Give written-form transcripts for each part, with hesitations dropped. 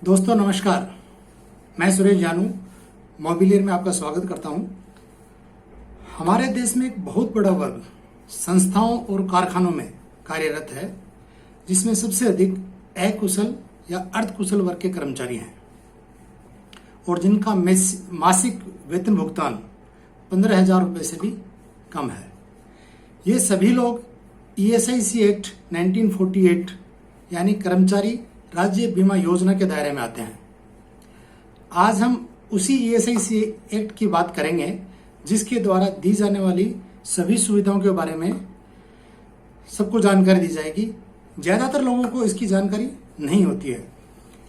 दोस्तों नमस्कार, मैं सुरेश जानू मोबिलियर में आपका स्वागत करता हूं। हमारे देश में एक बहुत बड़ा वर्ग संस्थाओं और कारखानों में कार्यरत है, जिसमें सबसे अधिक अकुशल या अर्धकुशल वर्ग के कर्मचारी हैं और जिनका मासिक वेतन भुगतान 15,000 रुपये से भी कम है। ये सभी लोग ESIC एक्ट 1948 यानी कर्मचारी राज्य बीमा योजना के दायरे में आते हैं। आज हम उसी ESIC एक्ट की बात करेंगे, जिसके द्वारा दी जाने वाली सभी सुविधाओं के बारे में सबको जानकारी दी जाएगी। ज़्यादातर लोगों को इसकी जानकारी नहीं होती है,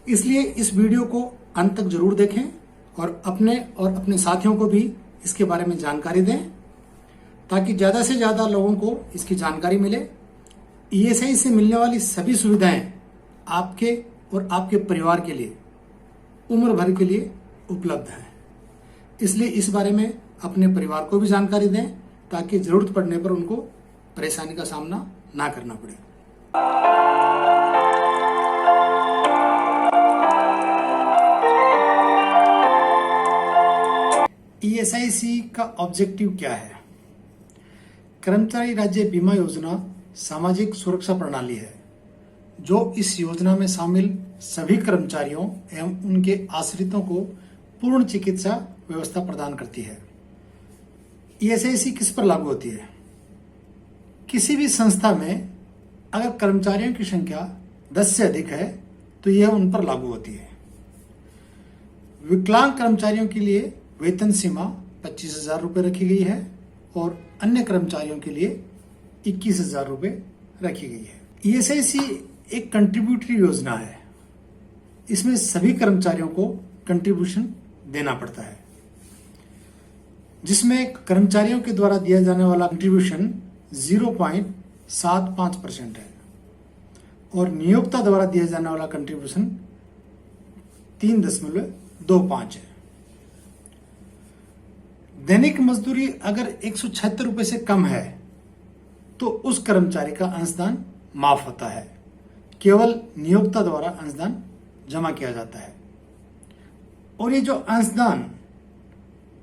इसलिए इस वीडियो को अंत तक जरूर देखें और अपने साथियों को भी इसके बारे में जानकारी दें, ताकि ज़्यादा से ज़्यादा लोगों को इसकी जानकारी मिले। ESIC से मिलने वाली सभी सुविधाएं आपके और आपके परिवार के लिए उम्र भर के लिए उपलब्ध है, इसलिए इस बारे में अपने परिवार को भी जानकारी दें, ताकि जरूरत पड़ने पर उनको परेशानी का सामना ना करना पड़े। ESIC का ऑब्जेक्टिव क्या है? कर्मचारी राज्य बीमा योजना सामाजिक सुरक्षा प्रणाली है, जो इस योजना में शामिल सभी कर्मचारियों एवं उनके आश्रितों को पूर्ण चिकित्सा व्यवस्था प्रदान करती है। ESIC किस पर लागू होती है? किसी भी संस्था में अगर कर्मचारियों की संख्या 10 से अधिक है तो यह उन पर लागू होती है। विकलांग कर्मचारियों के लिए वेतन सीमा 25,000 रुपये रखी गई है और अन्य कर्मचारियों के लिए 21,000 रुपये रखी गई है। ESIC एक कंट्रीब्यूटरी योजना है। इसमें सभी कर्मचारियों को कंट्रीब्यूशन देना पड़ता है, जिसमें कर्मचारियों के द्वारा दिया जाने वाला कंट्रीब्यूशन 0.75% है और नियोक्ता द्वारा दिया जाने वाला कंट्रीब्यूशन 3.25 है। दैनिक मजदूरी अगर 176 रुपये से कम है तो उस कर्मचारी का अंशदान माफ होता है। केवल नियोक्ता द्वारा अंशदान जमा किया जाता है और ये जो अंशदान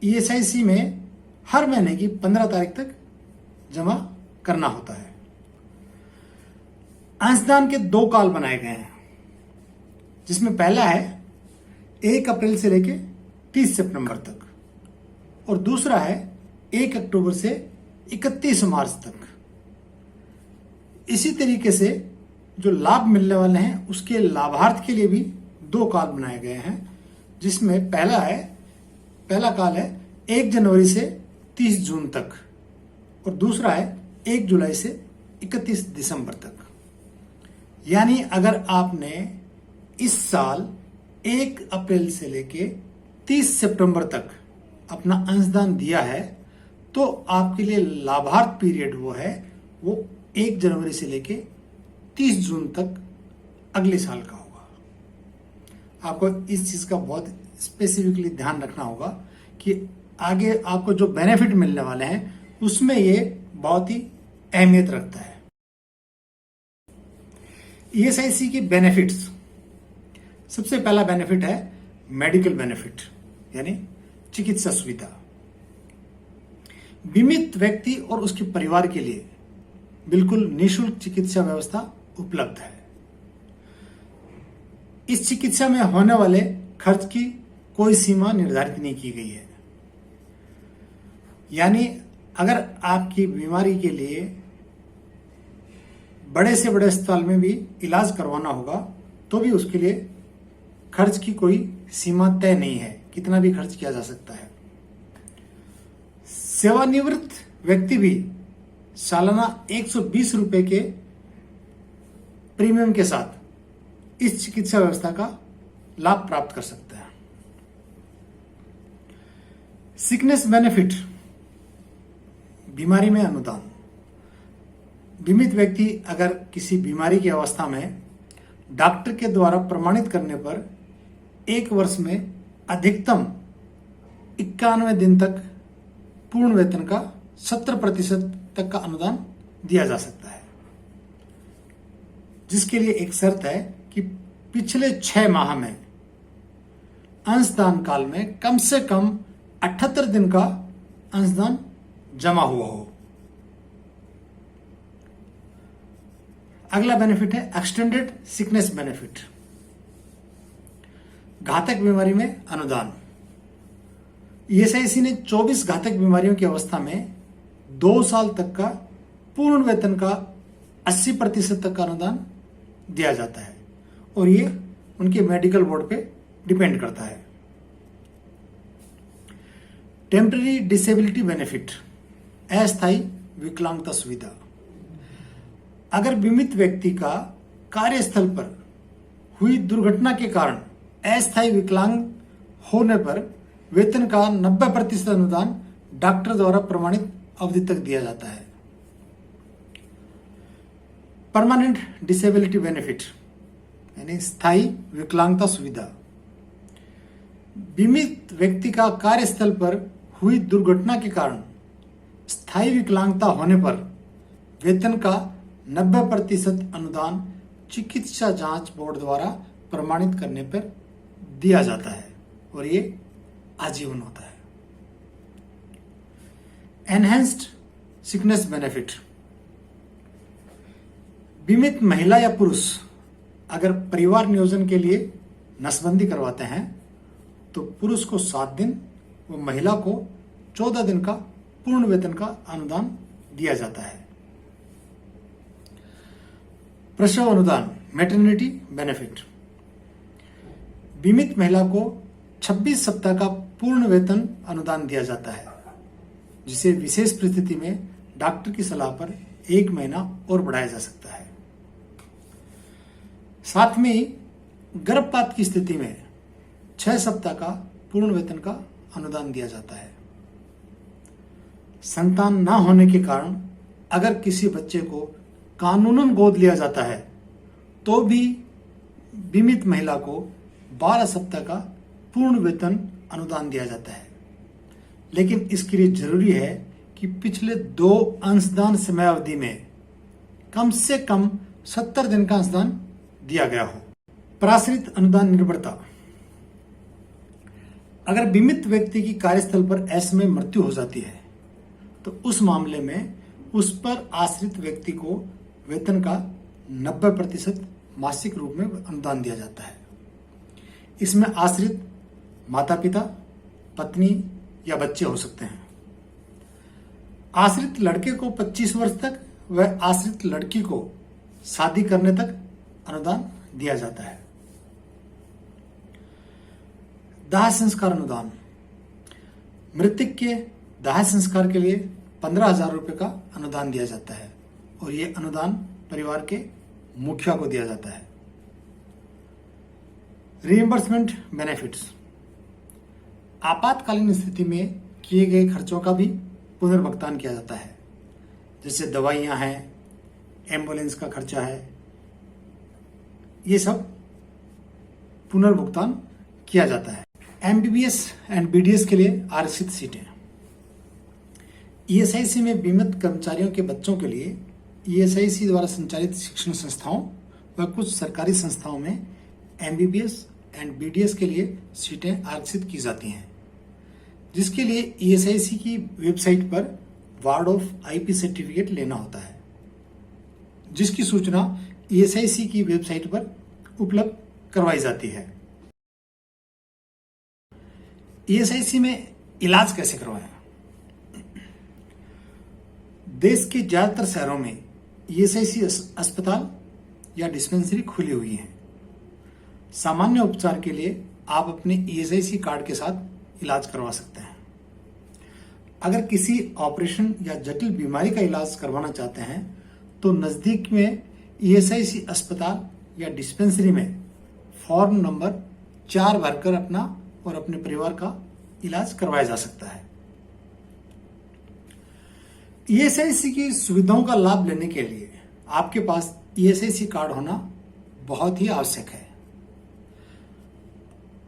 ESIC में हर महीने की 15 तारीख तक जमा करना होता है। अंशदान के 2 काल बनाए गए हैं, जिसमें पहला है 1 अप्रैल से लेकर 30 सितंबर तक और दूसरा है 1 अक्टूबर से 31 मार्च तक। इसी तरीके से जो लाभ मिलने वाले हैं उसके लाभार्थ के लिए भी 2 काल बनाए गए हैं, जिसमें पहला काल है 1 जनवरी से 30 जून तक और दूसरा है 1 जुलाई से 31 दिसंबर तक। यानी अगर आपने इस साल 1 अप्रैल से लेके 30 सितंबर तक अपना अंशदान दिया है तो आपके लिए लाभार्थ पीरियड वो 1 जनवरी से लेके 30 जून तक अगले साल का होगा। आपको इस चीज का बहुत स्पेसिफिकली ध्यान रखना होगा कि आगे आपको जो बेनिफिट मिलने वाले हैं उसमें ये बहुत ही अहमियत रखता है। ESIC की बेनिफिट्स, सबसे पहला बेनिफिट है मेडिकल बेनिफिट यानी चिकित्सा सुविधा। बीमित व्यक्ति और उसके परिवार के लिए बिल्कुल निःशुल्क चिकित्सा व्यवस्था उपलब्ध है। इस चिकित्सा में होने वाले खर्च की कोई सीमा निर्धारित नहीं की गई है। यानी अगर आपकी बीमारी के लिए बड़े से बड़े अस्पताल में भी इलाज करवाना होगा तो भी उसके लिए खर्च की कोई सीमा तय नहीं है, कितना भी खर्च किया जा सकता है। सेवानिवृत्त व्यक्ति भी सालाना 120 रुपए के प्रीमियम के साथ इस चिकित्सा व्यवस्था का लाभ प्राप्त कर सकता है। सिकनेस बेनिफिट, बीमारी में अनुदान। बीमित व्यक्ति अगर किसी बीमारी की अवस्था में डॉक्टर के द्वारा प्रमाणित करने पर 1 वर्ष में अधिकतम 91 दिन तक पूर्ण वेतन का 70% तक का अनुदान दिया जा सकता है, जिसके लिए एक शर्त है कि पिछले 6 माह में अंशदान काल में कम से कम 78 दिन का अंशदान जमा हुआ हो। अगला बेनिफिट है एक्सटेंडेड सिकनेस बेनिफिट, घातक बीमारी में अनुदान। ईएसआईसी ने 24 घातक बीमारियों की अवस्था में 2 साल तक का पूर्ण वेतन का 80% तक का अनुदान दिया जाता है और ये उनके मेडिकल बोर्ड पे डिपेंड करता है। टेम्पररी डिसेबिलिटी बेनिफिट, अस्थायी विकलांगता सुविधा। अगर बीमित व्यक्ति का कार्यस्थल पर हुई दुर्घटना के कारण अस्थायी विकलांग होने पर वेतन का 90% अनुदान डॉक्टर द्वारा प्रमाणित अवधि तक दिया जाता है। परमानेंट डिसेबिलिटी बेनिफिट यानी स्थायी विकलांगता सुविधा। बीमित व्यक्ति का कार्यस्थल पर हुई दुर्घटना के कारण स्थायी विकलांगता होने पर वेतन का 90% अनुदान चिकित्सा जांच बोर्ड द्वारा प्रमाणित करने पर दिया जाता है और ये आजीवन होता है। एनहेंस्ड सिकनेस बेनिफिट, बीमित महिला या पुरुष अगर परिवार नियोजन के लिए नसबंदी करवाते हैं तो पुरुष को 7 दिन व महिला को 14 दिन का पूर्ण वेतन का अनुदान दिया जाता है। प्रसव अनुदान मैटरनिटी बेनिफिट, बीमित महिला को 26 सप्ताह का पूर्ण वेतन अनुदान दिया जाता है जिसे विशेष परिस्थिति में डॉक्टर की सलाह पर 1 महीना और बढ़ाया जा सकता है। साथ में ही गर्भपात की स्थिति में 6 सप्ताह का पूर्ण वेतन का अनुदान दिया जाता है। संतान न होने के कारण अगर किसी बच्चे को कानूनन गोद लिया जाता है तो भी बीमित महिला को 12 सप्ताह का पूर्ण वेतन अनुदान दिया जाता है, लेकिन इसके लिए जरूरी है कि पिछले 2 अंशदान समयावधि में कम से कम 70 दिन का अंशदान दिया गया हो। प्राश्रित अनुदान निर्भरता, अगर बीमित व्यक्ति की कार्यस्थल पर असमय मृत्यु हो जाती है तो उस मामले में उस पर आश्रित व्यक्ति को वेतन का 90% मासिक रूप में अनुदान दिया जाता है। इसमें आश्रित माता पिता, पत्नी या बच्चे हो सकते हैं। आश्रित लड़के को 25 वर्ष तक व आश्रित लड़की को शादी करने तक अनुदान दिया जाता है। दाह संस्कार अनुदान, मृतक के दाह संस्कार के लिए 15,000 रुपये का अनुदान दिया जाता है और ये अनुदान परिवार के मुखिया को दिया जाता है। रीइंबर्समेंट बेनिफिट्स, आपातकालीन स्थिति में किए गए खर्चों का भी पुनर्भुगतान किया जाता है, जैसे दवाइयां हैं, एम्बुलेंस का खर्चा है, ये सब पुनर्भुगतान किया जाता है। एमबीबीएस एंड बीडीएस के लिए आरक्षित सीटें, ईएसआईसी में बीमित कर्मचारियों के बच्चों के लिए ईएसआईसी द्वारा संचालित शिक्षण संस्थाओं व कुछ सरकारी संस्थाओं में एमबीबीएस एंड बीडीएस के लिए सीटें आरक्षित की जाती हैं, जिसके लिए ईएसआईसी की वेबसाइट पर वार्ड ऑफ आईपी सर्टिफिकेट लेना होता है, जिसकी सूचना ईएसआईसी की वेबसाइट पर उपलब्ध करवाई जाती है। ईएसआईसी में इलाज कैसे करवाएं? देश के ज्यादातर शहरों में ईएसआईसी अस्पताल या डिस्पेंसरी खुली हुई है। सामान्य उपचार के लिए आप अपने ईएसआईसी कार्ड के साथ इलाज करवा सकते हैं। अगर किसी ऑपरेशन या जटिल बीमारी का इलाज करवाना चाहते हैं तो नजदीक में ईएसआईसी अस्पताल या डिस्पेंसरी में फॉर्म नंबर 4 भरकर अपना और अपने परिवार का इलाज करवाया जा सकता है। ईएसआईसी की सुविधाओं का लाभ लेने के लिए आपके पास ईएसआईसी कार्ड होना बहुत ही आवश्यक है।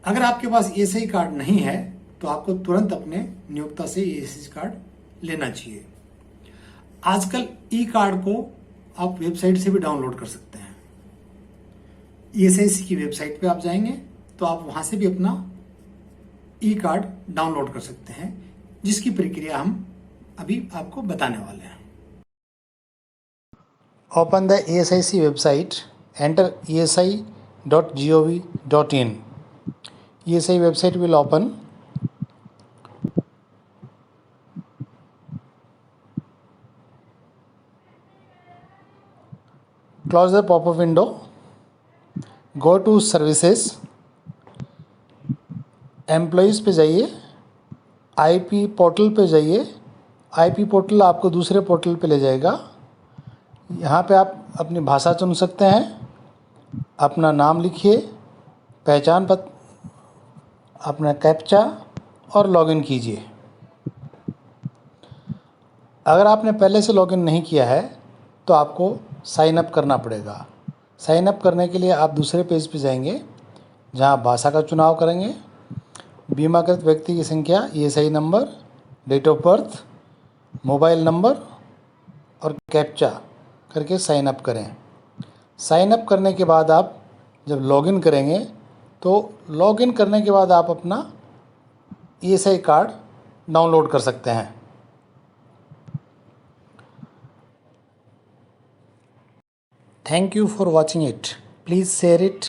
अगर आपके पास ईएसआईसी कार्ड नहीं है तो आपको तुरंत अपने नियोक्ता से ईएसआईसी कार्ड लेना चाहिए। आजकल ई कार्ड को आप वेबसाइट से भी डाउनलोड कर सकते हैं। ईएसआईसी की वेबसाइट पे आप जाएंगे तो आप वहां से भी अपना ई कार्ड डाउनलोड कर सकते हैं, जिसकी प्रक्रिया हम अभी आपको बताने वाले हैं। Open the ESIC website, enter esi.gov.in. ESI website will open. Close the pop-up window. Go to services, employees पे जाइए, आईपी पोर्टल पे जाइए। आईपी पोर्टल आपको दूसरे पोर्टल पे ले जाएगा। यहाँ पे आप अपनी भाषा चुन सकते हैं, अपना नाम लिखिए, पहचान पत्र, अपना कैप्चा और लॉगिन कीजिए। अगर आपने पहले से लॉगिन नहीं किया है तो आपको साइन अप करना पड़ेगा। साइन अप करने के लिए आप दूसरे पेज पे जाएंगे, जहाँ आप भाषा का चुनाव करेंगे, बीमाकृत व्यक्ति की संख्या, ESI number, date of birth, mobile number और कैप्चा करके साइन अप करें। साइन अप करने के बाद आप जब लॉगिन करेंगे तो लॉगिन करने के बाद आप अपना ESI कार्ड डाउनलोड कर सकते हैं। Thank you for watching it. Please share it.